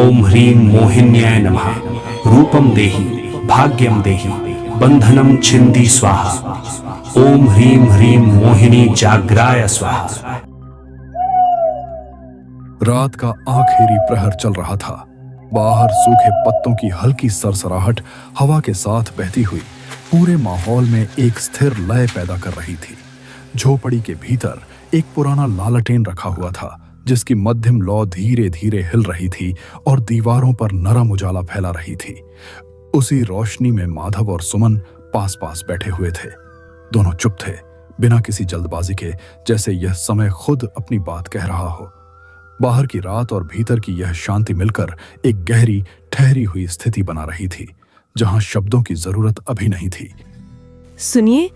ओम ह्रीं मोहिन्याय नमः। रूपम देहि भाग्यम देहि बंधनम छिंदी स्वाहा। ओम ह्रीं ह्रीं मोहिनी जाग्राय स्वाहा। रात का आखिरी प्रहर चल रहा था। बाहर सूखे पत्तों की हल्की सरसराहट हवा के साथ बहती हुई पूरे माहौल में एक स्थिर लय पैदा कर रही थी। झोपड़ी के भीतर एक पुराना लालटेन रखा हुआ था, जिसकी मध्यम लौ धीरे धीरे हिल रही थी और दीवारों पर नरम उजाला फैला रही थी। उसी रोशनी में माधव और सुमन पास पास बैठे हुए थे। दोनों चुप थे, बिना किसी जल्दबाजी के, जैसे यह समय खुद अपनी बात कह रहा हो। बाहर की रात और भीतर की यह शांति मिलकर एक गहरी ठहरी हुई स्थिति बना रही थी, जहां शब्दों की जरूरत अभी नहीं थी। सुनिए,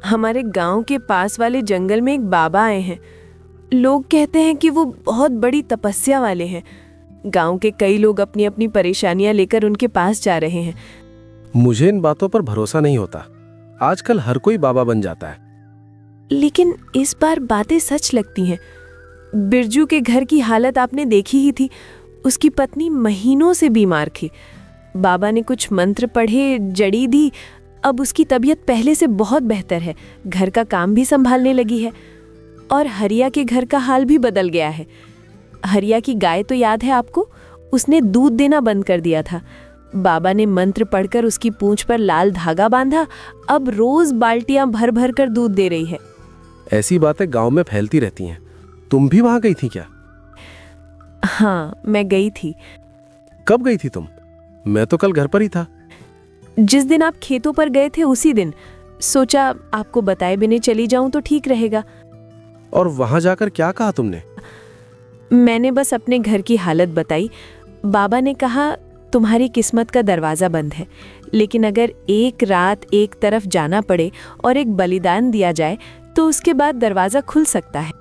हमारे गांव के पास वाले जंगल में एक बाबा आए हैं। लोग कहते हैं कि वो बहुत बड़ी तपस्या वाले हैं। गांव के कई लोग अपनी अपनी परेशानियां लेकर उनके पास जा रहे हैं। मुझे इन बातों पर भरोसा नहीं होता। आजकल हर कोई बाबा बन जाता है। लेकिन इस बार बातें सच लगती हैं। बिरजू के घर की हालत आपने देखी ही थी। उसकी पत्नी महीनों से बीमार थी। बाबा ने कुछ मंत्र पढ़े, जड़ी दी। अब उसकी तबीयत पहले से बहुत बेहतर है। घर का काम भी संभालने लगी है। और हरिया के घर का हाल भी बदल गया है। हरिया की गाय तो याद है आपको? उसने दूध देना बंद कर दिया था। बाबा ने मंत्र पढ़कर उसकी पूंछ पर लाल धागा बांधा। अब रोज बाल्टियां भर भर कर दूध दे रही है। ऐसी बातें गांव में फैलती रहती हैं। तुम भी वहां गई थी क्या? हाँ, मैं गई थी। कब गई थी तुम? मैं तो कल घर पर ही था। जिस दिन आप खेतों पर गए थे उसी दिन। सोचा आपको बताए बिना चली जाऊं तो ठीक रहेगा। और वहां जाकर क्या कहा तुमने? मैंने बस अपने घर की हालत बताई। बाबा ने कहा, तुम्हारी किस्मत का दरवाजा बंद है, लेकिन अगर एक रात एक तरफ जाना पड़े और एक बलिदान दिया जाए तो उसके बाद दरवाजा खुल सकता है।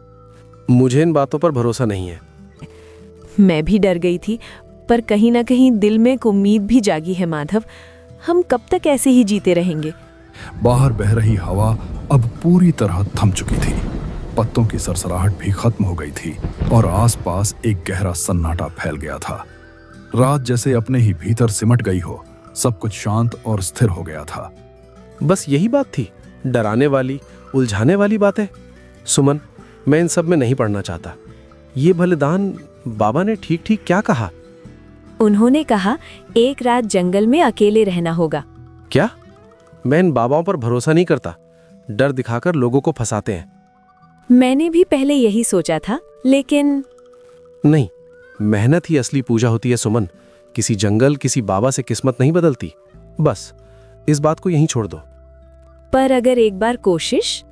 मुझे इन बातों पर भरोसा नहीं है। मैं भी डर गई थी, पर कहीं ना कहीं दिल में एक उम्मीद भी जागी है माधव। हम कब तक ऐसे ही जीते रहेंगे? बाहर बह रही हवा अब पूरी तरह थम चुकी थी। पत्तों की सरसराहट भी खत्म हो गई थी और आसपास एक गहरा सन्नाटा फैल गया था। रात जैसे अपने ही भीतर सिमट गई हो। सब कुछ शांत और स्थिर हो गया था। बस यही बात थी, डराने वाली, उलझाने वाली बातें। सुमन, मैं इन सब में नहीं पढ़ना चाहता। ये बलिदान, बाबा ने ठीक ठीक क्या कहा? उन्होंने कहा, एक रात जंगल में अकेले रहना होगा। क्या? मैं इन बाबाओं पर भरोसा नहीं करता। डर दिखाकर लोगों को फंसाते हैं। मैंने भी पहले यही सोचा था, लेकिन नहीं, मेहनत ही असली पूजा होती है सुमन। किसी जंगल, किसी बाबा से किस्मत नहीं बदलती। बस इस बात को यहीं छोड़ दो। पर अगर एक बार कोशिश।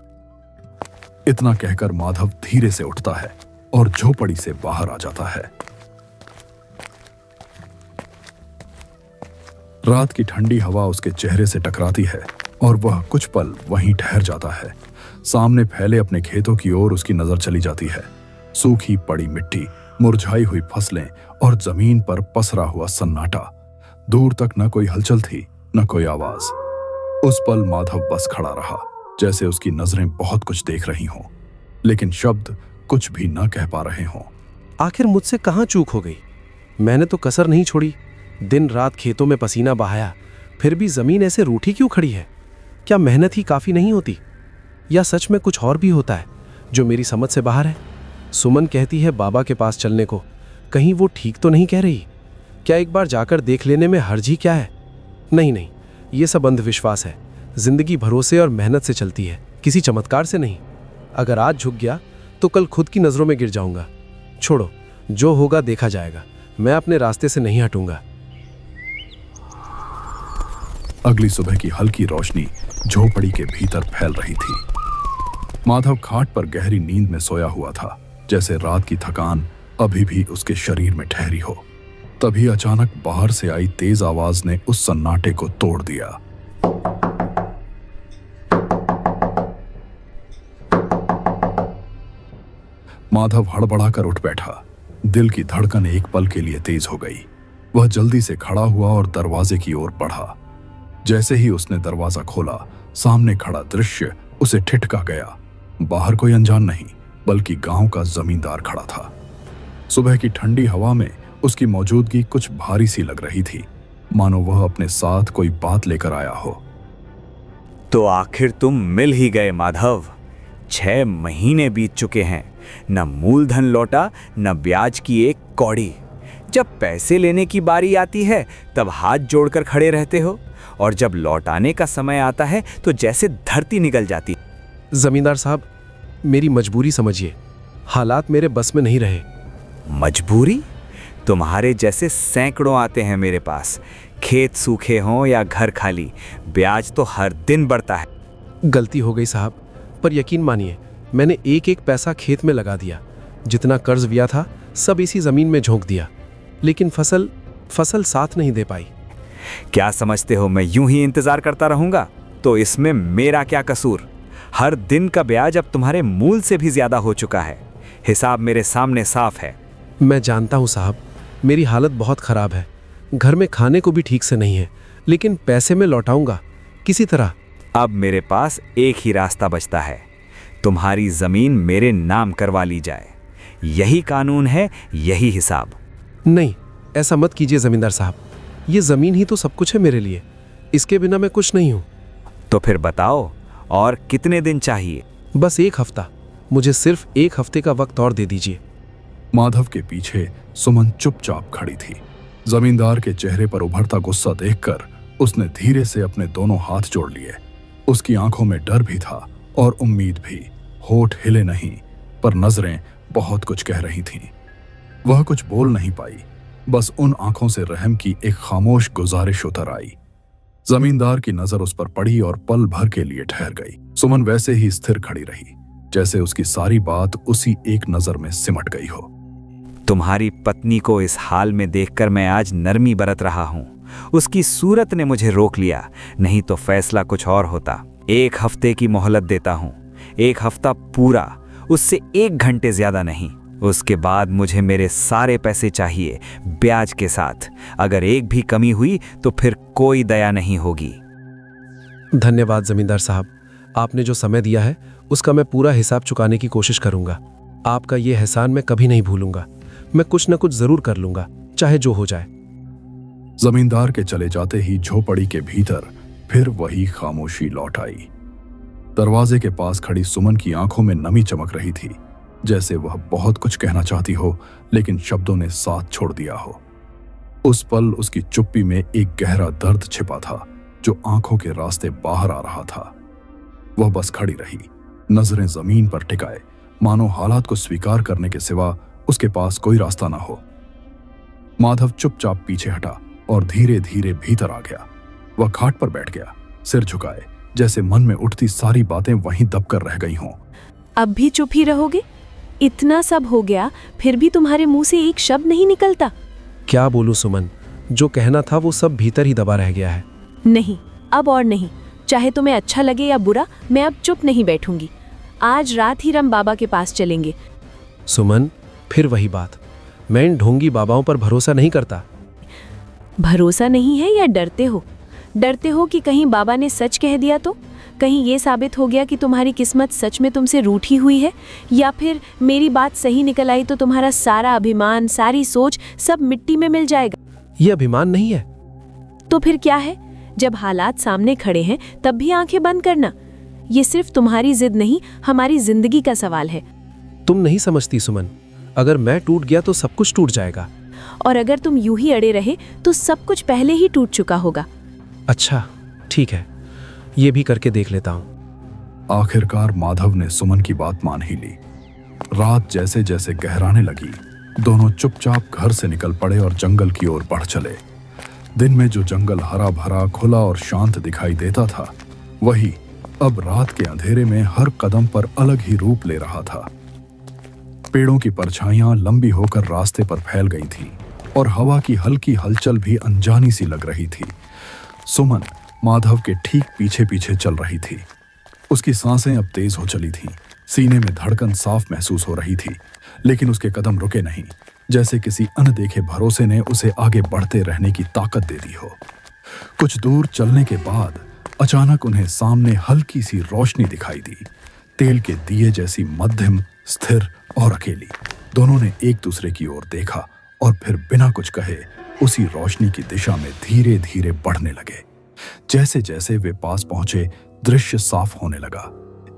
इतना कहकर माधव धीरे से उठता है और झोपड़ी से बाहर आ जाता है। रात की ठंडी हवा उसके चेहरे से टकराती है और वह कुछ पल वहीं ठहर जाता है। सामने फैले अपने खेतों की ओर उसकी नजर चली जाती है। सूखी पड़ी मिट्टी, मुरझाई हुई फसलें और जमीन पर पसरा हुआ सन्नाटा। दूर तक न कोई हलचल थी, न कोई आवाज। उस पल माधव बस खड़ा रहा, जैसे उसकी नजरें बहुत कुछ देख रही हों, लेकिन शब्द कुछ भी न कह पा रहे हों। आखिर मुझसे कहां चूक हो गई? मैंने तो कसर नहीं छोड़ी। दिन रात खेतों में पसीना बहाया, फिर भी जमीन ऐसे रूठी क्यों खड़ी है? क्या मेहनत ही काफी नहीं होती? या सच में कुछ और भी होता है जो मेरी समझ से बाहर है? सुमन कहती है बाबा के पास चलने को। कहीं वो ठीक तो नहीं कह रही? क्या एक बार जाकर देख लेने में हर्ज ही क्या है? नहीं नहीं, ये सब अंधविश्वास है। जिंदगी भरोसे और मेहनत से चलती है, किसी चमत्कार से नहीं। अगर आज झुक गया तो कल खुद की नजरों में गिर जाऊंगा। छोड़ो, जो होगा देखा जाएगा। मैं अपने रास्ते से नहीं हटूंगा। अगली सुबह की हल्की रोशनी झोपड़ी के भीतर फैल रही थी। माधव खाट पर गहरी नींद में सोया हुआ था, जैसे रात की थकान अभी भी उसके शरीर में ठहरी हो। तभी अचानक बाहर से आई तेज आवाज ने उस सन्नाटे को तोड़ दिया। माधव हड़बड़ाकर उठ बैठा। दिल की धड़कन एक पल के लिए तेज हो गई। वह जल्दी से खड़ा हुआ और दरवाजे की ओर बढ़ा। जैसे ही उसने दरवाजा खोला, सामने खड़ा दृश्य उसे ठिठका गया। बाहर कोई अनजान नहीं, बल्कि गांव का जमींदार खड़ा था। सुबह की ठंडी हवा में उसकी मौजूदगी कुछ भारी सी लग रही थी, मानो वह अपने साथ कोई बात लेकर आया हो। तो आखिर तुम मिल ही गए माधव। 6 महीने बीत चुके हैं, न मूलधन लौटा न ब्याज की एक कौड़ी। जब पैसे लेने की बारी आती है तब हाथ जोड़कर खड़े रहते हो, और जब लौटाने का समय आता है तो जैसे धरती निकल जाती। जमींदार साहब, मेरी मजबूरी समझिए, हालात मेरे बस में नहीं रहे। मजबूरी? तुम्हारे जैसे सैकड़ों आते हैं मेरे पास, खेत सूखे हों या घर खाली, ब्याज तो हर दिन बढ़ता है। गलती हो गई साहब, पर यकीन मानिए मैंने एक एक पैसा खेत में लगा दिया। जितना कर्ज लिया था सब इसी जमीन में झोंक दिया, लेकिन फसल साथ नहीं दे पाई। क्या समझते हो मैं यूं ही इंतजार करता रहूंगा? तो इसमें मेरा क्या कसूर? हर दिन का ब्याज अब तुम्हारे मूल से भी ज्यादा हो चुका है। हिसाब मेरे सामने साफ है। मैं जानता हूँ साहब, मेरी हालत बहुत खराब है, घर में खाने को भी ठीक से नहीं है, लेकिन पैसे मैं लौटाऊंगा किसी तरह। अब मेरे पास एक ही रास्ता बचता है, तुम्हारी जमीन मेरे नाम करवा ली जाए। यही कानून है, यही हिसाब। नहीं, ऐसा मत कीजिए जमींदार साहब, ये जमीन ही तो सब कुछ है मेरे लिए, इसके बिना मैं कुछ नहीं हूँ। तो फिर बताओ, और कितने दिन चाहिए? बस 1 हफ्ता, मुझे सिर्फ 1 हफ्ते का वक्त और दे दीजिए। माधव के पीछे सुमन चुपचाप खड़ी थी। जमींदार के चेहरे पर उभरता गुस्सा देखकर उसने धीरे से अपने दोनों हाथ जोड़ लिए। उसकी आंखों में डर भी था और उम्मीद भी। होठ हिले नहीं, पर नजरें बहुत कुछ कह रही थीं। वह कुछ बोल नहीं पाई, बस उन आंखों से रहम की एक खामोश गुजारिश उतर आई। जमींदार की नजर उस पर पड़ी और पल भर के लिए ठहर गई। सुमन वैसे ही स्थिर खड़ी रही, जैसे उसकी सारी बात उसी एक नजर में सिमट गई हो। तुम्हारी पत्नी को इस हाल में देखकर मैं आज नरमी बरत रहा हूं। उसकी सूरत ने मुझे रोक लिया, नहीं तो फैसला कुछ और होता। 1 हफ्ते की मोहलत देता हूं, 1 हफ्ता पूरा, उससे 1 घंटे ज्यादा नहीं। उसके बाद मुझे मेरे सारे पैसे चाहिए, ब्याज के साथ। अगर एक भी कमी हुई तो फिर कोई दया नहीं होगी। धन्यवाद जमींदार साहब, आपने जो समय दिया है उसका मैं पूरा हिसाब चुकाने की कोशिश करूंगा। आपका ये एहसान मैं कभी नहीं भूलूंगा। मैं कुछ न कुछ जरूर कर लूंगा, चाहे जो हो जाए। जमींदार के चले जाते ही झोपड़ी के भीतर फिर वही खामोशी लौट आई। दरवाजे के पास खड़ी सुमन की आंखों में नमी चमक रही थी, जैसे वह बहुत कुछ कहना चाहती हो, लेकिन शब्दों ने साथ छोड़ दिया हो। उस पल उसकी चुप्पी में एक गहरा दर्द छिपा था, जो आंखों के रास्ते बाहर आ रहा था। वह बस खड़ी रही, नजरें जमीन पर टिकाए, मानो हालात को स्वीकार करने के सिवा उसके पास कोई रास्ता ना हो। माधव चुपचाप पीछे हटा और धीरे धीरे भीतर आ गया। वह खाट पर बैठ गया, सिर झुकाए, जैसे मन में उठती सारी बातें वहीं दबकर रह गई हों। अब भी चुप ही रहोगे? इतना सब हो गया, फिर भी तुम्हारे मुंह से एक शब्द नहीं निकलता। क्या बोलूं सुमन, जो कहना था वो सब भीतर ही दबा रह गया है। नहीं, अब और नहीं। चाहे तुम्हें अच्छा लगे या बुरा, मैं अब चुप नहीं बैठूंगी। आज रात ही राम बाबा के पास चलेंगे। सुमन, फिर वही बात, मैं इन ढोंगी बाबाओं पर भरोसा नहीं करता। भरोसा नहीं है या डरते हो? डरते हो कि कहीं बाबा ने सच कह दिया तो? कहीं ये साबित हो गया कि तुम्हारी किस्मत सच में तुमसे रूठी हुई है? या फिर मेरी बात सही निकल आई तो तुम्हारा सारा अभिमान, सारी सोच सब मिट्टी में मिल जाएगा? ये अभिमान नहीं है। तो फिर क्या है? जब हालात सामने खड़े हैं तब भी आंखें बंद करना। ये सिर्फ तुम्हारी जिद नहीं, हमारी जिंदगी का सवाल है। तुम नहीं समझती सुमन, अगर मैं टूट गया तो सब कुछ टूट जाएगा। और अगर तुम यूं ही अड़े रहे तो सब कुछ पहले ही टूट चुका होगा। अच्छा ठीक है, ये भी करके देख लेता हूं। आखिरकार माधव ने सुमन की बात मान ही ली। रात जैसे जैसे गहराने लगी, दोनों चुपचाप घर से निकल पड़े और जंगल की ओर बढ़ चले। दिन में जो जंगल हरा भरा, खुला और शांत दिखाई देता था, वही अब रात के अंधेरे में हर कदम पर अलग ही रूप ले रहा था। पेड़ों की परछाइयां लंबी होकर रास्ते पर फैल गई थीं और हवा की हल्की हलचल भी अनजानी सी लग रही थी। सुमन माधव के ठीक पीछे पीछे चल रही थी। उसकी सांसें अब तेज हो चली थीं, सीने में धड़कन साफ महसूस हो रही थी, लेकिन उसके कदम रुके नहीं, जैसे किसी अनदेखे भरोसे ने उसे आगे बढ़ते रहने की ताकत दे दी हो। कुछ दूर चलने के बाद अचानक उन्हें सामने हल्की सी रोशनी दिखाई दी, तेल के दिए जैसी, मध्यम, स्थिर और अकेली। दोनों ने एक दूसरे की ओर देखा और फिर बिना कुछ कहे उसी रोशनी की दिशा में धीरे धीरे बढ़ने लगे। जैसे जैसे वे पास पहुंचे, दृश्य साफ होने लगा।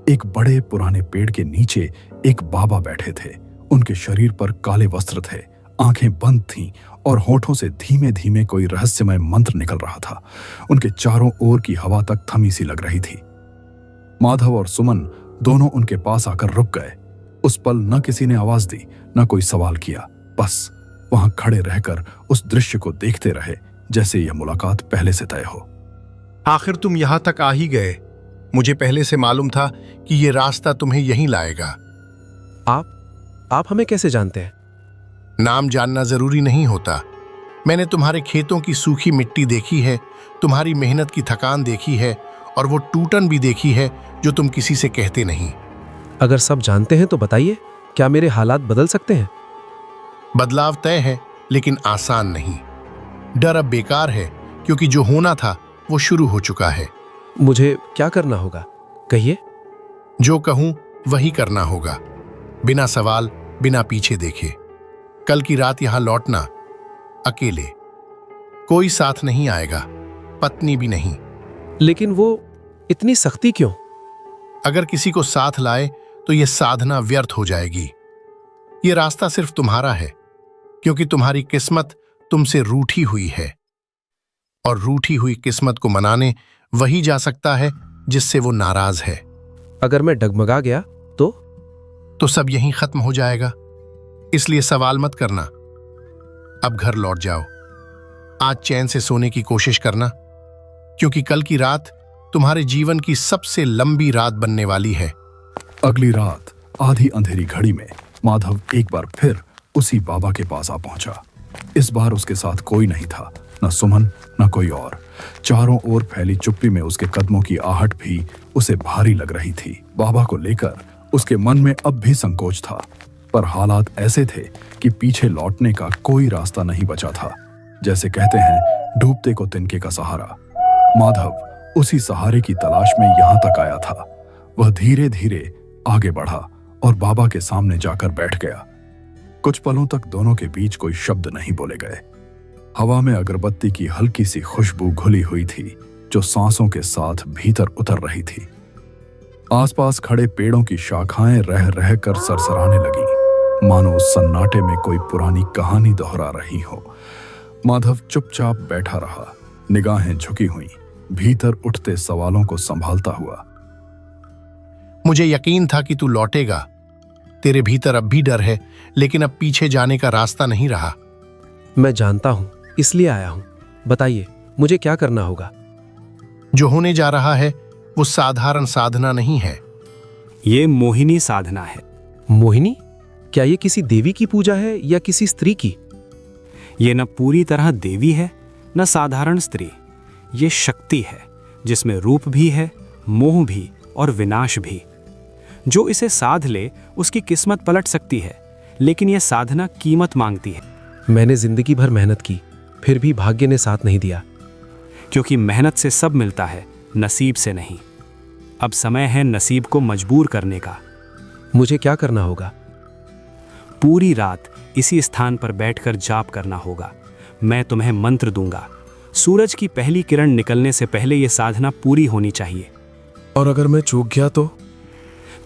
एक बड़े पुराने पेड़ के नीचे एक बाबा बैठे थे। उनके शरीर पर काले वस्त्र थे, आंखें बंद थीं और होठों से धीमे धीमे कोई रहस्यमय मंत्र निकल रहा था। उनके चारों ओर की हवा तक थमी सी लग रही थी। माधव और सुमन दोनों उनके पास आकर रुक गए। उस पल न किसी ने आवाज दी, न कोई सवाल किया। बस वहां खड़े रहकर उस दृश्य को देखते रहे, जैसे यह मुलाकात पहले से तय हो। आखिर तुम यहां तक आ ही गए। मुझे पहले से मालूम था कि ये रास्ता तुम्हें यहीं लाएगा। आप हमें कैसे जानते हैं? नाम जानना जरूरी नहीं होता। मैंने तुम्हारे खेतों की सूखी मिट्टी देखी है, तुम्हारी मेहनत की थकान देखी है, और वो टूटन भी देखी है जो तुम किसी से कहते नहीं। अगर सब जानते हैं तो बताइए, क्या मेरे हालात बदल सकते हैं? बदलाव तय है, लेकिन आसान नहीं। डर अब बेकार है, क्योंकि जो होना था वो शुरू हो चुका है। मुझे क्या करना होगा, कहिए। जो कहूं वही करना होगा, बिना सवाल, बिना पीछे देखे। कल की रात यहां लौटना, अकेले। कोई साथ नहीं आएगा, पत्नी भी नहीं। लेकिन वो इतनी सख्ती क्यों? अगर किसी को साथ लाए तो यह साधना व्यर्थ हो जाएगी। यह रास्ता सिर्फ तुम्हारा है, क्योंकि तुम्हारी किस्मत तुमसे रूठी हुई है, और रूठी हुई किस्मत को मनाने वही जा सकता है जिससे वो नाराज है। अगर मैं डगमगा गया तो सब यहीं खत्म हो जाएगा। इसलिए सवाल मत करना। अब घर लौट जाओ। आज चैन से सोने की कोशिश करना, क्योंकि कल की रात तुम्हारे जीवन की सबसे लंबी रात बनने वाली है। अगली रात आधी अंधेरी घड़ी में माधव एक बार फिर उसी बाबा के पास आ पहुंचा। इस बार उसके साथ कोई नहीं था, न सुमन न कोई और। चारों ओर फैली चुप्पी में उसके कदमों की आहट भी उसे भारी लग रही थी। बाबा को लेकर उसके मन में अब भी संकोच था, पर हालात ऐसे थे कि पीछे लौटने का कोई रास्ता नहीं बचा था। जैसे कहते हैं, डूबते को तिनके का सहारा। माधव उसी सहारे की तलाश में यहां तक आया था। वह धीरे धीरे आगे बढ़ा और बाबा के सामने जाकर बैठ गया। कुछ पलों तक दोनों के बीच कोई शब्द नहीं बोले गए। हवा में अगरबत्ती की हल्की सी खुशबू घुली हुई थी, जो सांसों के साथ भीतर उतर रही थी। आसपास खड़े पेड़ों की शाखाएं रह रह कर सरसराने लगी, मानो उस सन्नाटे में कोई पुरानी कहानी दोहरा रही हो। माधव चुपचाप बैठा रहा, निगाहें झुकी हुई, भीतर उठते सवालों को संभालता हुआ। मुझे यकीन था कि तू लौटेगा। तेरे भीतर अब भी डर है, लेकिन अब पीछे जाने का रास्ता नहीं रहा। मैं जानता हूं, इसलिए आया हूं। बताइए, मुझे क्या करना होगा? जो होने जा रहा है वो साधारण साधना नहीं है। ये मोहिनी साधना है। मोहिनी? क्या ये किसी देवी की पूजा है या किसी स्त्री की? ये न पूरी तरह देवी है, न साधारण स्त्री। ये शक्ति है, जिसमें रूप भी है, मोह भी और विनाश भी। जो इसे साध ले उसकी किस्मत पलट सकती है, लेकिन यह साधना कीमत मांगती है। मैंने जिंदगी भर मेहनत की, फिर भी भाग्य ने साथ नहीं दिया। क्योंकि मेहनत से सब मिलता है, नसीब से नहीं। अब समय है नसीब को मजबूर करने का। मुझे क्या करना होगा? पूरी रात इसी स्थान पर बैठकर जाप करना होगा। मैं तुम्हें मंत्र दूंगा। सूरज की पहली किरण निकलने से पहले यह साधना पूरी होनी चाहिए। और अगर मैं चूक गया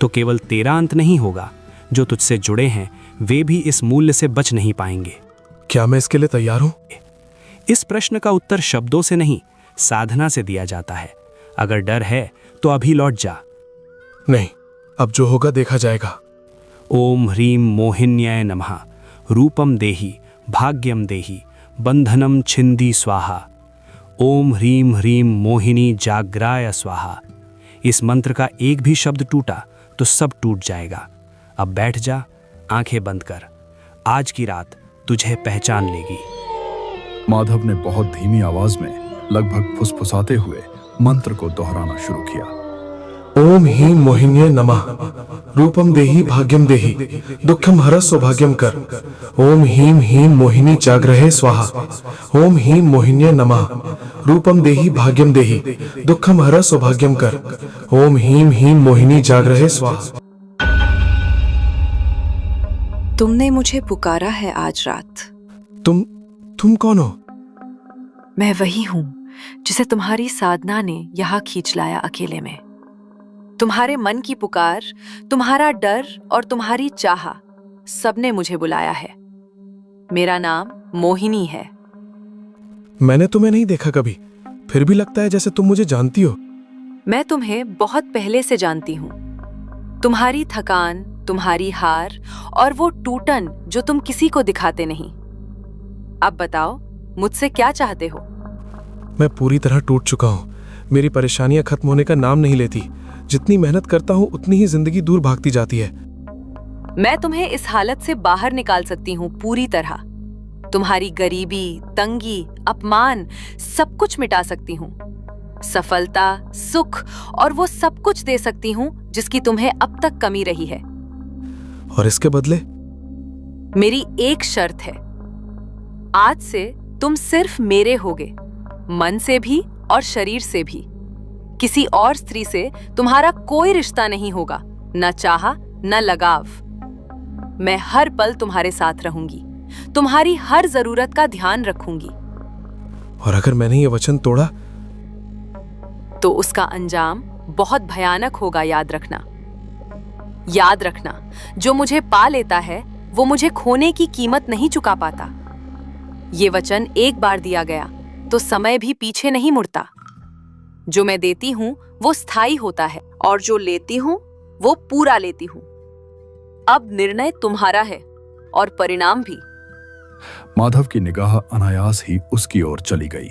तो केवल तेरा अंत नहीं होगा, जो तुझसे जुड़े हैं वे भी इस मूल्य से बच नहीं पाएंगे। क्या मैं इसके लिए तैयार हूं? इस प्रश्न का उत्तर शब्दों से नहीं, साधना से दिया जाता है। अगर डर है तो अभी लौट जा। नहीं, अब जो होगा देखा जाएगा। ओम ह्रीम मोहिन्याय नमः। रूपम देहि भाग्यम देहि बंधनम छिंदी स्वाहा। ओम ह्रीम ह्रीम मोहिनी जाग्राय स्वाहा। इस मंत्र का एक भी शब्द टूटा तो सब टूट जाएगा। अब बैठ जा, आंखें बंद कर। आज की रात तुझे पहचान लेगी। माधव ने बहुत धीमी आवाज में, लगभग फुसफुसाते हुए मंत्र को दोहराना शुरू किया। ओम ह्रीं मोहिन्ये नमः। रूपम देहि भाग्यम देहि दुःखम हर सौभाग्यम कर। ओम ह्रीं ह्रीं मोहिनी जाग्रहे स्वाहा। ओम ह्रीं मोहिन्ये नमः। रूपम देहि भाग्यम देहि दुःखम हर सौभाग्यम कर। ओम ह्रीं ह्रीं मोहिनी जाग्रहे स्वाहा। तुमने मुझे पुकारा है आज रात। तुम कौन हो? मैं वही हूं जिसे तुम्हारी साधना ने यहाँ खींच लाया अकेले में। तुम्हारे मन की पुकार, तुम्हारा डर और तुम्हारी चाह, सबने मुझे बुलाया है। मेरा नाम मोहिनी है। मैंने तुम्हें नहीं देखा कभी, फिर भी लगता है जैसे तुम मुझे जानती हो। मैं तुम्हें बहुत पहले से जानती हूँ। तुम्हारी थकान, तुम्हारी हार और वो टूटन जो तुम किसी को दिखाते नहीं। अब बताओ, मुझसे क्या चाहते हो? मैं पूरी तरह टूट चुका हूँ। मेरी परेशानियां खत्म होने का नाम नहीं लेती। जितनी मेहनत करता हूँ उतनी ही जिंदगी दूर भागती जाती है। मैं तुम्हें इस हालत से बाहर निकाल सकती हूँ पूरी तरह। तुम्हारी गरीबी, तंगी, अपमान सब कुछ मिटा सकती हूँ। सफलता, सुख और वो सब कुछ दे सकती हूँ जिसकी तुम्हें अब तक कमी रही है। और इसके बदले? मेरी एक शर्त है। आज से तुम सिर्फ मेरे होगे, मन से भी और शरीर से भी। किसी और स्त्री से तुम्हारा कोई रिश्ता नहीं होगा, न चाह न लगाव। मैं हर पल तुम्हारे साथ रहूंगी, तुम्हारी हर जरूरत का ध्यान रखूंगी। और अगर मैंने ये वचन तोड़ा? तो उसका अंजाम बहुत भयानक होगा, याद रखना। याद रखना, जो मुझे पा लेता है वो मुझे खोने की कीमत नहीं चुका पाता। ये वचन एक बार दिया गया तो समय भी पीछे नहीं मुड़ता। जो मैं देती हूँ वो स्थायी होता है और जो लेती हूँ वो पूरा लेती हूँ। अब निर्णय तुम्हारा है और परिणाम भी। माधव की निगाह अनायास ही उसकी ओर चली गई।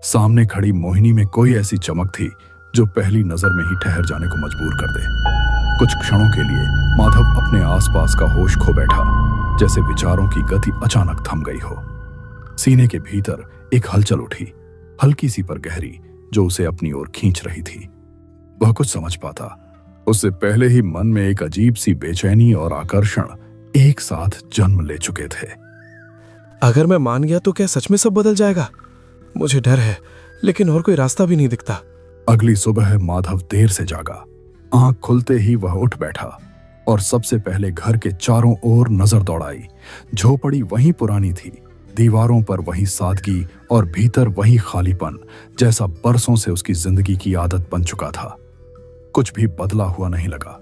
सामने खड़ी मोहिनी में कोई ऐसी चमक थी जो पहली नजर में ही ठहर जाने को मजबूर कर दे। कुछ क्षणों के लिए माधव अपने आसपास का होश खो बैठा, जैसे विचारों की गति अचानक थम गई हो। सीने के भीतर एक हलचल उठी, हल्की सी पर गहरी, जो उसे अपनी ओर खींच रही थी। वह कुछ समझ पाता। उससे पहले ही मन में एक अजीब सी बेचैनी और आकर्षण एक साथ जन्म ले चुके थे। अगर मैं मान गया तो क्या सच में सब बदल जाएगा? मुझे डर है, लेकिन और कोई रास्ता भी नहीं दिखता। अगली सुबह माधव देर से जागा। आंख खुलते ही वह उठ बैठा और सबसे पहले घर के चारों ओर नजर दौड़ाई। झोपड़ी वहीं पुरानी थी, दीवारों पर वही सादगी और भीतर वही खालीपन, जैसा बरसों से उसकी जिंदगी की आदत बन चुका था। कुछ भी बदला हुआ नहीं लगा।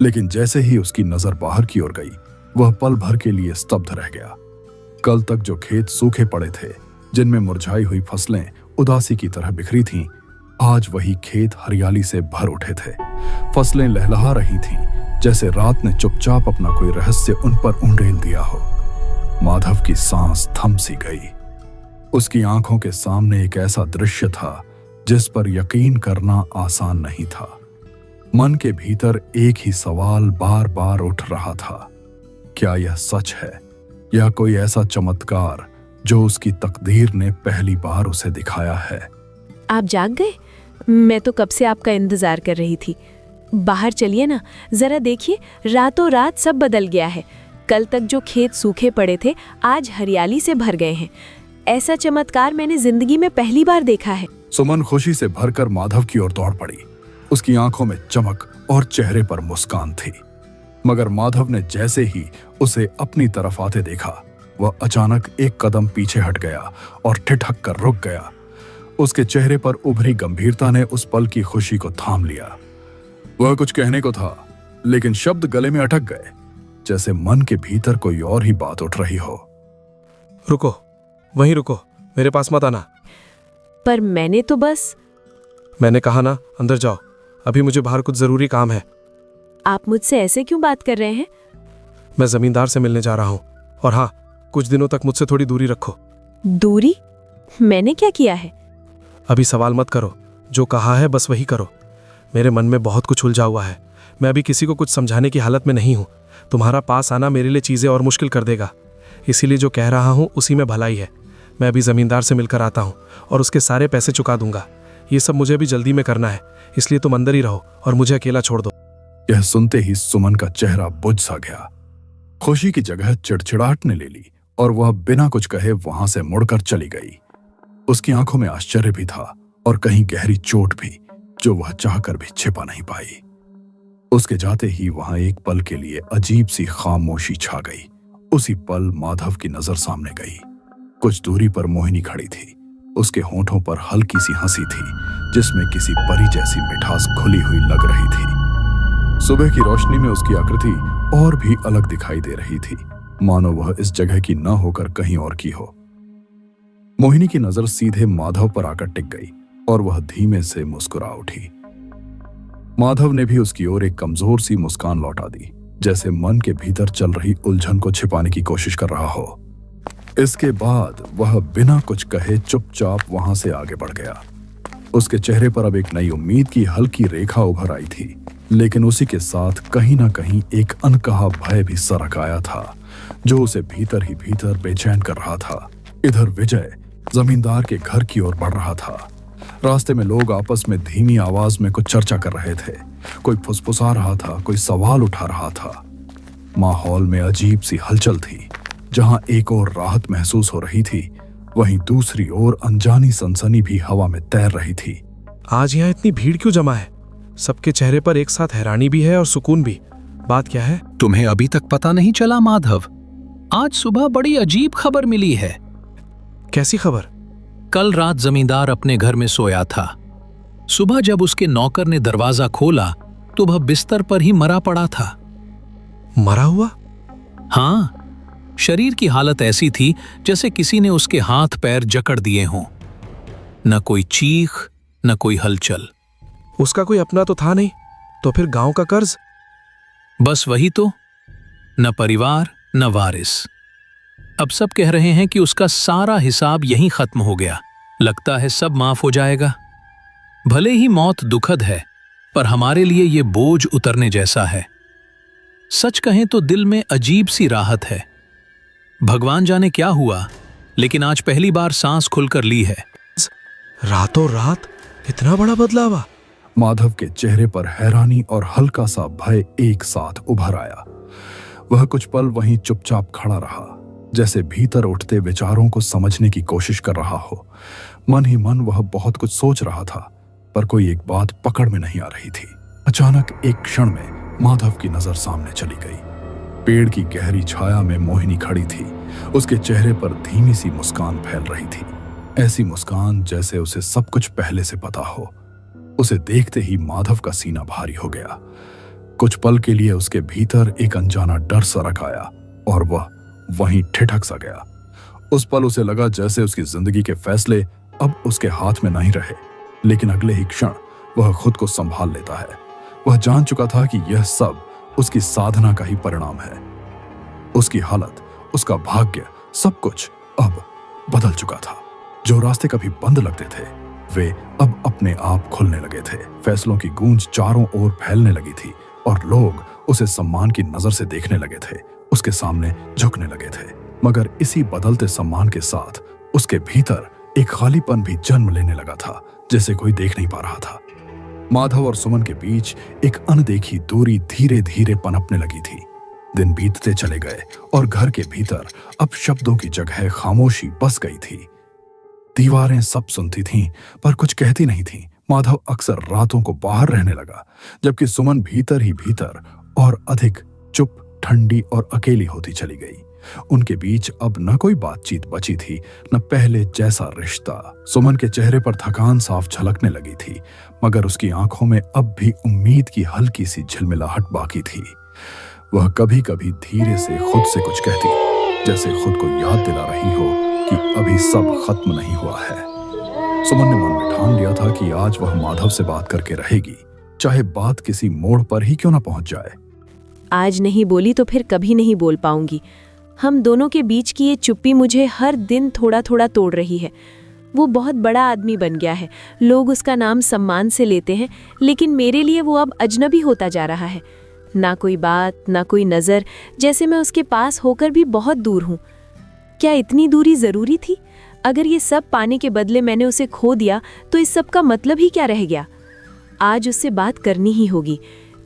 लेकिन जैसे ही उसकी नजर बाहर की ओर गई, वह पल भर के लिए स्तब्ध रह गया। कल तक जो खेत सूखे पड़े थे, जिनमें मुरझाई हुई फसलें उदासी की तरह बिखरी थीं, आज वही खेत हरियाली से भर उठे थे। फसलें लहलहा रही थीं, जैसे रात ने चुपचाप अपना कोई रहस्य उन पर उंडेल दिया हो। माधव की सांस थम सी गई। उसकी आंखों के सामने एक ऐसा दृश्य था जिस पर यकीन करना आसान नहीं था। मन के भीतर एक ही सवाल बार बार उठ रहा था, क्या यह सच है या कोई ऐसा चमत्कार जो उसकी तकदीर ने पहली बार उसे दिखाया है? आप जाग गए? मैं तो कब से आपका इंतजार कर रही थी। बाहर चलिए ना, जरा देखिए, रातों रात सब बदल गया है। कल तक जो खेत सूखे पड़े थे, आज हरियाली से भर गए हैं। ऐसा चमत्कार मैंने जिंदगी में पहली बार देखा है। सुमन खुशी से भरकर माधव की ओर दौड़ पड़ी। उसकी आंखों में चमक और चेहरे पर मुस्कान थी। मगर माधव ने जैसे ही उसे अपनी तरफ आते देखा, वह अचानक एक कदम पीछे हट गया और ठिठक कर रुक गया। उसके चेहरे पर उभरी गंभीरता ने उस पल की खुशी को थाम लिया। वह कुछ कहने को था, लेकिन शब्द गले में अटक गए, जैसे मन के भीतर कोई और ही बात उठ रही हो। रुको, वहीं रुको, मेरे पास मत आना। पर मैंने तो बस... मैंने कहा ना, अंदर जाओ, अभी मुझे बाहर कुछ जरूरी काम है। आप मुझसे ऐसे क्यों बात कर रहे हैं? मैं जमींदार से मिलने जा रहा हूँ, और हाँ, कुछ दिनों तक मुझसे थोड़ी दूरी रखो। दूरी? मैंने क्या किया है? अभी सवाल मत करो, जो कहा है बस वही करो। मेरे मन में बहुत कुछ उलझा हुआ है। मैं अभी किसी को कुछ समझाने की हालत में नहीं हूँ। तुम्हारा पास आना मेरे लिए चीज़ें और मुश्किल कर देगा। इसीलिए जो कह रहा हूँ उसी में भलाई है। मैं अभी ज़मींदार से मिलकर आता हूँ और उसके सारे पैसे चुका दूंगा। ये सब मुझे भी जल्दी में करना है, इसलिए तुम अंदर ही रहो और मुझे अकेला छोड़ दो। यह सुनते ही सुमन का चेहरा बुझ सा गया। खुशी की जगह चिड़चिड़ाहट ने ले ली और वह बिना कुछ कहे वहां से मुड़कर चली गई। उसकी आंखों में आश्चर्य भी था और कहीं गहरी चोट भी, जो वह चाहकर भी छिपा नहीं पाई। उसके जाते ही वहां एक पल के लिए अजीब सी खामोशी छा गई। उसी पल माधव की नजर सामने गई। कुछ दूरी पर मोहिनी खड़ी थी। उसके होंठों पर हल्की सी हंसी थी जिसमें किसी परी जैसी मिठास घुली हुई लग रही थी। सुबह की रोशनी में उसकी आकृति और भी अलग दिखाई दे रही थी, मानो वह इस जगह की न होकर कहीं और की हो। मोहिनी की नजर सीधे माधव पर आकर टिक गई और वह धीमे से मुस्कुरा उठी। माधव ने भी उसकी ओर एक कमजोर सी मुस्कान लौटा दी, जैसे मन के भीतर चल रही उलझन को छिपाने की कोशिश कर रहा हो। इसके बाद वह बिना कुछ कहे चुपचाप वहां से आगे बढ़ गया। उसके चेहरे पर अब एक नई उम्मीद की हल्की रेखा उभर आई थी, लेकिन उसी के साथ कहीं ना कहीं एक अनकहा भय भी सरक आया था, जो उसे भीतर ही भीतर बेचैन कर रहा था। इधर विजय जमींदार के घर की ओर बढ़ रहा था। रास्ते में लोग आपस में धीमी आवाज में कुछ चर्चा कर रहे थे। कोई फुसफुसा रहा था, कोई सवाल उठा रहा था। माहौल में अजीब सी हलचल थी। जहां एक ओर राहत महसूस हो रही थी, वहीं दूसरी ओर अनजानी सनसनी भी हवा में तैर रही थी। आज यहाँ इतनी भीड़ क्यों जमा है? सबके चेहरे पर एक साथ हैरानी भी है और सुकून भी। बात क्या है? तुम्हें अभी तक पता नहीं चला माधव? आज सुबह बड़ी अजीब खबर मिली है। कैसी खबर? कल रात जमींदार अपने घर में सोया था। सुबह जब उसके नौकर ने दरवाजा खोला तो वह बिस्तर पर ही मरा पड़ा था। मरा हुआ? हाँ, शरीर की हालत ऐसी थी जैसे किसी ने उसके हाथ पैर जकड़ दिए हों। न कोई चीख, न कोई हलचल। उसका कोई अपना तो था नहीं, तो फिर गांव का कर्ज? बस वही तो, न परिवार न वारिस। अब सब कह रहे हैं कि उसका सारा हिसाब यहीं खत्म हो गया। लगता है सब माफ हो जाएगा। भले ही मौत दुखद है, पर हमारे लिए ये बोझ उतरने जैसा है। सच कहें तो दिल में अजीब सी राहत है। भगवान जाने क्या हुआ, लेकिन आज पहली बार सांस खुलकर ली है। रातों रात इतना बड़ा बदलाव? माधव के चेहरे पर हैरानी और हल्का सा भय एक साथ उभर आया। वह कुछ पल वहीं चुपचाप खड़ा रहा, जैसे भीतर उठते विचारों को समझने की कोशिश कर रहा हो। मन ही मन वह बहुत कुछ सोच रहा था, पर कोई एक बात पकड़ में नहीं आ रही थी। अचानक एक क्षण में माधव की नजर सामने चली गई। पेड़ की गहरी छाया में मोहिनी खड़ी थी। उसके चेहरे पर धीमी सी मुस्कान फैल रही थी, ऐसी मुस्कान जैसे उसे सब कुछ पहले से पता हो। उसे देखते ही माधव का सीना भारी हो गया। कुछ पल के लिए उसके भीतर एक अनजाना डर सरक आया और वह वहीं ठिठक सा गया। उस पल उसे लगा जैसे उसकी जिंदगी के फैसले अब उसके हाथ में नहीं रहे, लेकिन अगले ही क्षण वह खुद को संभाल लेता है। वह जान चुका था कि यह सब उसकी साधना का ही परिणाम है। उसकी हालत, उसका भाग्य, सब कुछ अब बदल चुका था। जो रास्ते कभी बंद लगते थे, वे अब अपने आप खुलने लगे थे। फैसलों की गूंज चारों ओर फैलने लगी थी और लोग उसे सम्मान की नजर से देखने लगे थे, उसके सामने झुकने लगे थे। मगर इसी बदलते सम्मान के साथ उसके भीतर एक खालीपन भी जन्म लेने लगा था, जैसे कोई देख नहीं पा रहा था। माधव और सुमन के बीच एक अनदेखी दूरी धीरे धीरे पनपने लगी थी। दिन बीतते चले गए और घर के भीतर अब शब्दों की जगह खामोशी बस गई थी। दीवारें सब सुनती थीं, पर कुछ कहती नहीं थीं। माधव अक्सर रातों को बाहर रहने लगा, जबकि सुमन भीतर ही भीतर और अधिक चुप, ठंडी और अकेली होती चली गई। उनके बीच अब न कोई बातचीत बची थी, न पहले जैसा रिश्ता। सुमन के चेहरे पर थकान साफ झलकने लगी थी, मगर उसकी आंखों में अब भी उम्मीद की हल्की सी झिलमिलाहट बाकी थी। वह कभी कभी धीरे से खुद से कुछ कहती, जैसे खुद को याद दिला रही हो कि अभी सब खत्म नहीं हुआ है। सुमन ने मन में ठान लिया था कि आज वह माधव से बात करके रहेगी, चाहे बात किसी मोड़ पर ही क्यों ना पहुंच जाए। आज नहीं बोली तो फिर कभी नहीं बोल पाऊंगी। हम दोनों के बीच की ये चुप्पी मुझे हर दिन थोड़ा थोड़ा तोड़ रही है। वो बहुत बड़ा आदमी बन गया है, लोग उसका नाम सम्मान से लेते हैं, लेकिन मेरे लिए वो अब अजनबी होता जा रहा है। ना कोई बात, ना कोई नज़र, जैसे मैं उसके पास होकर भी बहुत दूर हूँ। क्या इतनी दूरी ज़रूरी थी? अगर ये सब पाने के बदले मैंने उसे खो दिया तो इस सब का मतलब ही क्या रह गया? आज उससे बात करनी ही होगी,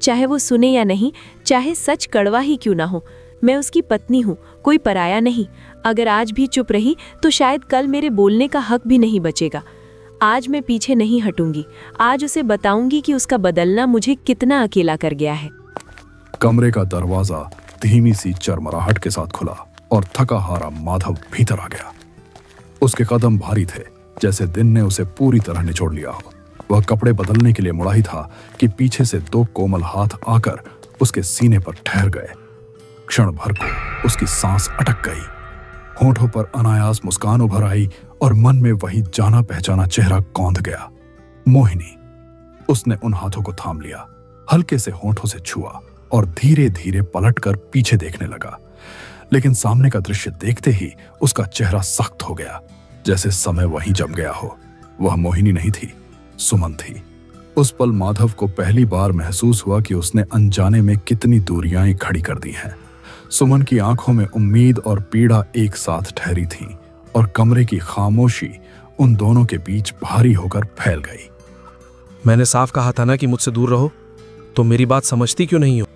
चाहे वो सुने या नहीं, चाहे सच कड़वा ही क्यों ना हो। मैं उसकी पत्नी हूँ, कोई पराया नहीं। अगर आज भी चुप रही तो शायद कल मेरे बोलने का हक भी नहीं बचेगा। आज मैं पीछे नहीं हटूंगी। आज उसे बताऊंगी कि उसका बदलना मुझे कितना अकेला कर गया है। कमरे का दरवाजा धीमी सी चरमराहट के साथ खुला और थका हारा माधव भीतर आ गया। उसके कदम भारी थे, जैसे दिन ने उसे पूरी तरह निचोड़ लिया हो। वह कपड़े बदलने के लिए मुड़ा ही था कि पीछे से 2 कोमल हाथ आकर उसके सीने पर ठहर गए। क्षण भर को उसकी सांस अटक गई, होठों पर अनायास मुस्कान उभर आई और मन में वही जाना पहचाना चेहरा कौंध गया। मोहिनी। उसने उन हाथों को थाम लिया, हल्के से होठों से छुआ और धीरे धीरे पलटकर पीछे देखने लगा। लेकिन सामने का दृश्य देखते ही उसका चेहरा सख्त हो गया, जैसे समय वहीं जम गया हो। वह मोहिनी नहीं थी, सुमन थी। उस पल माधव को पहली बार महसूस हुआ कि उसने अनजाने में कितनी दूरियां खड़ी कर दी हैं। सुमन की आंखों में उम्मीद और पीड़ा एक साथ ठहरी थी और कमरे की खामोशी उन दोनों के बीच भारी होकर फैल गई। मैंने साफ कहा था ना कि मुझसे दूर रहो, तो मेरी बात समझती क्यों नहीं हो?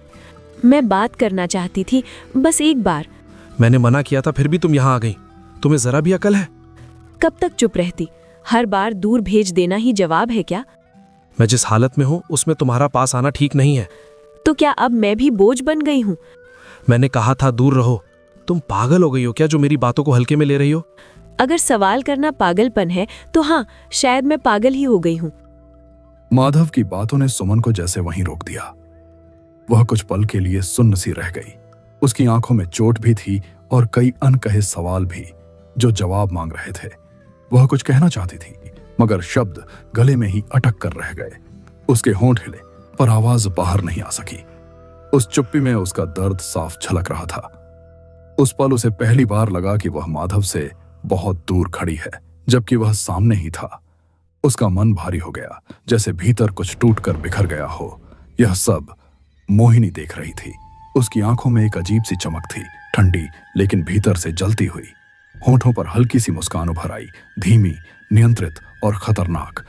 मैं बात करना चाहती थी, बस एक बार। मैंने मना किया था, फिर भी तुम यहाँ आ गई। तुम्हें जरा भी अकल है? कब तक चुप रहती? हर बार दूर भेज देना ही जवाब है क्या? मैं जिस हालत में हूँ उसमें तुम्हारा पास आना ठीक नहीं है। तो क्या अब मैं भी बोझ बन गई हूँ? मैंने कहा था दूर रहो। तुम पागल हो गई हो क्या जो मेरी बातों को हल्के में ले रही हो? अगर सवाल करना पागलपन है तो हाँ, शायद मैं पागल ही हो गई हूँ। माधव की बातों ने सुमन को जैसे वहीं रोक दिया। वह कुछ पल के लिए सुन्न सी रह गई। उसकी आंखों में चोट भी थी और कई अनकहे सवाल भी जो जवाब मांग रहे थे। वह कुछ कहना चाहती थी, मगर शब्द गले में ही अटक कर रह गए। उसके होंठ हिले पर आवाज बाहर नहीं आ सकी। उस चुप्पी में उसका दर्द साफ झलक रहा था। उस पल उसे पहली बार लगा कि वह माधव से बहुत दूर खड़ी है, जबकि वह सामने ही था। उसका मन भारी हो गया, जैसे भीतर कुछ टूटकर बिखर गया हो। यह सब मोहिनी देख रही थी। उसकी आंखों में एक अजीब सी चमक थी, ठंडी लेकिन भीतर से जलती हुई। होठों पर हल्की सी मुस्कान उभर आई, धीमी, नियंत्रित और खतरनाक।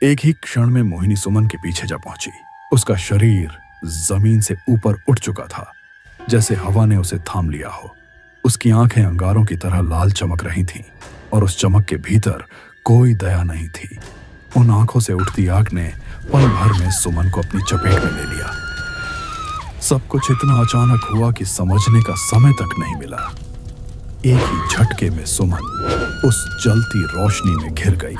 एक ही क्षण में मोहिनी सुमन के पीछे जा पहुंची। उसका शरीर जमीन से ऊपर उठ चुका था, जैसे हवा ने उसे थाम लिया हो। उसकी आंखें अंगारों की तरह लाल चमक रही थीं और उस चमक के भीतर कोई दया नहीं थी। उन आंखों से उठती आग ने पल भर में सुमन को अपनी चपेट में ले लिया। सब कुछ इतना अचानक हुआ कि समझने का समय तक नहीं मिला। एक ही झटके में सुमन उस जलती रोशनी में घिर गई।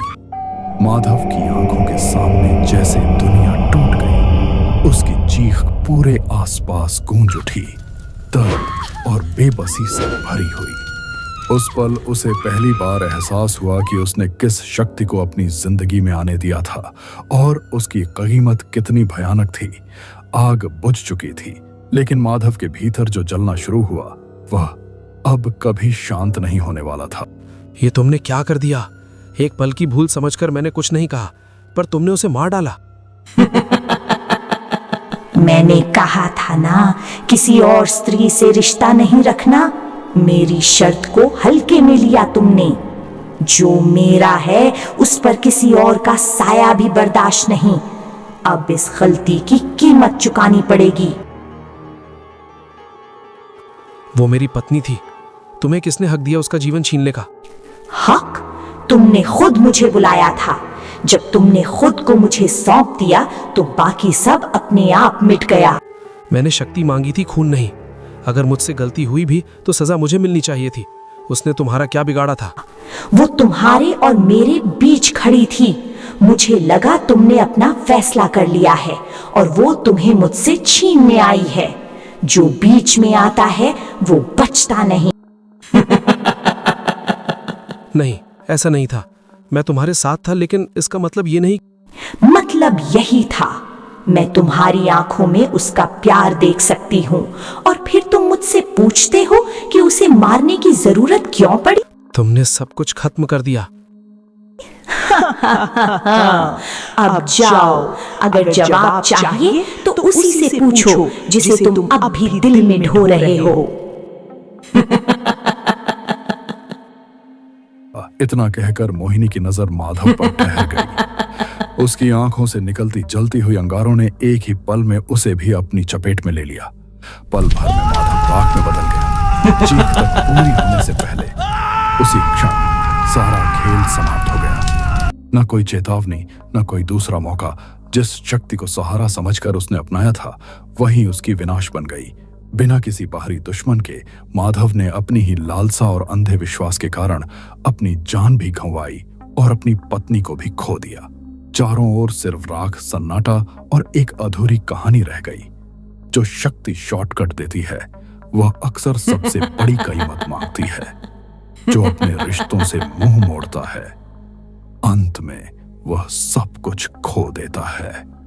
माधव की आंखों के सामने जैसे दुनिया टूट गई। उसकी चीख पूरे आसपास गूंज उठी, दर्द और बेबसी से भरी हुई। उस पल उसे पहली बार एहसास हुआ कि उसने किस शक्ति को अपनी जिंदगी में आने दिया था और उसकी कीमत कितनी भयानक थी। आग बुझ चुकी थी, लेकिन माधव के भीतर जो जलना शुरू हुआ वह अब कभी शांत नहीं होने वाला था। ये तुमने क्या कर दिया? एक पल की भूल समझकर मैंने कुछ नहीं कहा, पर तुमने उसे मार डाला। मैंने कहा था ना, किसी और स्त्री से रिश्ता नहीं रखना। मेरी शर्त को हल्के में लिया तुमने। जो मेरा है उस पर किसी और का साया भी बर्दाश्त नहीं। अब इस गलती की कीमत चुकानी पड़ेगी। वो मेरी पत्नी थी, तुम्हें किसने हक दिया उसका जीवन छीनने का? हक? तुमने खुद मुझे बुलाया था। जब तुमने खुद को मुझे सौंप दिया तो बाकी सब अपने आप मिट गया। मैंने शक्ति मांगी थी, खून नहीं। अगर मुझसे गलती हुई भी तो सजा मुझे मिलनी चाहिए थी। उसने तुम्हारा क्या बिगाड़ा था? वो तुम्हारे और मेरे बीच खड़ी थी। मुझे लगा तुमने अपना फैसला कर लिया है और वो तुम्हें मुझसे छीनने आई है। जो बीच में आता है वो बचता नहीं। नहीं, ऐसा नहीं था। मैं तुम्हारे साथ था, लेकिन इसका मतलब ये नहीं। मतलब यही था। मैं तुम्हारी आंखों में उसका प्यार देख सकती हूँ और फिर तुम मुझसे पूछते हो कि उसे मारने की जरूरत क्यों पड़ी। तुमने सब कुछ खत्म कर दिया। अब जाओ, अगर जवाब चाहिए तो उसी से पूछो जिसे तुम अब भी दिल में ढो रहे हो। इतना कहकर मोहिनी की नजर माधव पर ठहर गई। उसकी आंखों से निकलती जलती हुई अंगारों ने एक ही पल में उसे भी अपनी चपेट में ले लिया। पल भर में माधव राख में बदल गया। चीख तक पूरी होने से पहले उसी क्षण सारा खेल समाप्त हो गया। न कोई चेतावनी, न कोई दूसरा मौका। जिस शक्ति को सहारा समझकर उसने अपनाया था वही उसकी विनाश बन गई। बिना किसी बाहरी दुश्मन के माधव ने अपनी ही लालसा और अंधे विश्वास के कारण अपनी जान भी गंवाई और अपनी पत्नी को भी खो दिया। चारों ओर सिर्फ राख, सन्नाटा और एक अधूरी कहानी रह गई। जो शक्ति शॉर्टकट देती है वह अक्सर सबसे बड़ी कीमत मांगती है। जो अपने रिश्तों से मुंह मोड़ता है अंत में वह सब कुछ खो देता है।